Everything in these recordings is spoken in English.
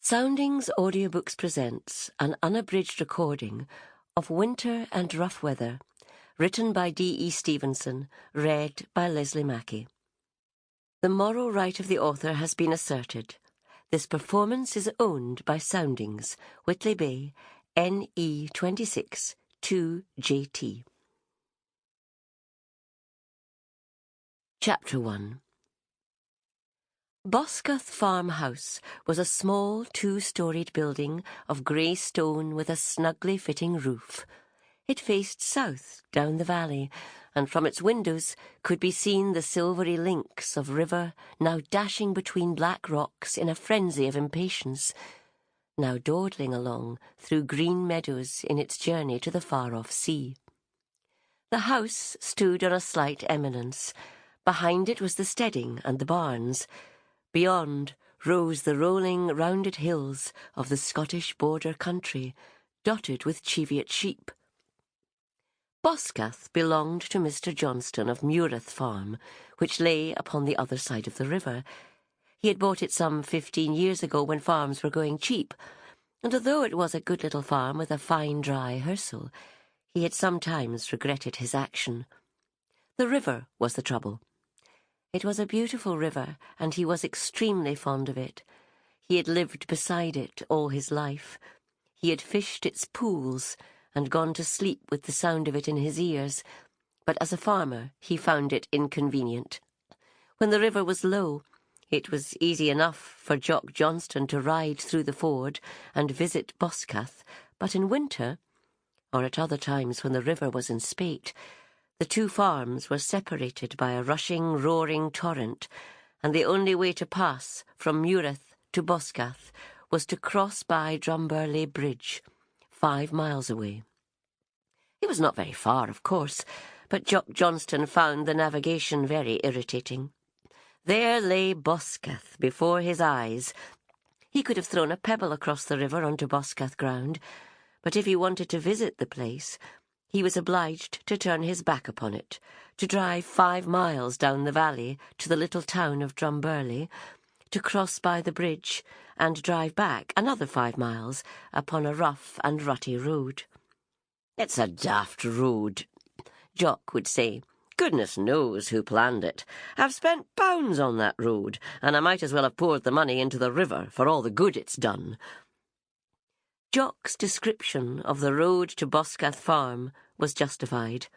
Soundings Audiobooks presents an unabridged recording of Winter and Rough Weather, written by D.E. Stevenson, read by Lesley Mackie. The moral right of the author has been asserted. This performance is owned by Soundings, Whitley Bay, NE 26 2JT. Chapter 1. Boscath farmhouse was a small two-storied building of grey stone with a snugly fitting roof. It faced south down the valley, and from its windows could be seen the silvery links of river now dashing between black rocks in a frenzy of impatience, now dawdling along through green meadows in its journey to the far-off sea. The house stood on a slight eminence. Behind it was the steading and the barns. Beyond rose the rolling, rounded hills of the Scottish border country, dotted with Cheviot sheep. Boscath belonged to Mr. Johnston of Mureth Farm, which lay upon the other side of the river. He had bought it some 15 years ago when farms were going cheap, and although it was a good little farm with a fine dry hirsel, he had sometimes regretted his action. The river was the trouble. It was a beautiful river, and he was extremely fond of it. He had lived beside it all his life. He had fished its pools and gone to sleep with the sound of it in his ears, but as a farmer he found it inconvenient. When the river was low, it was easy enough for Jock Johnston to ride through the ford and visit Boscath, but in winter, or at other times when the river was in spate, the two farms were separated by a rushing, roaring torrent, and the only way to pass from Mureth to Boscath was to cross by Drumburley Bridge, 5 miles away. It was not very far, of course, but Jock Johnston found the navigation very irritating. There lay Boscath before his eyes. He could have thrown a pebble across the river onto Boscath ground, but if he wanted to visit the place, he was obliged to turn his back upon it, to drive 5 miles down the valley to the little town of Drumburley, to cross by the bridge, and drive back another 5 miles upon a rough and rutty road. "It's a daft road," Jock would say. "Goodness knows who planned it. I've spent pounds on that road, and I might as well have poured the money into the river for all the good it's done." Jock's description of the road to Boscath Farm was justified.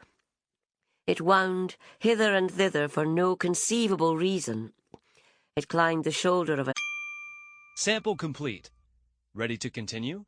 It wound hither and thither for no conceivable reason. It climbed the shoulder of a... Sample complete. Ready to continue?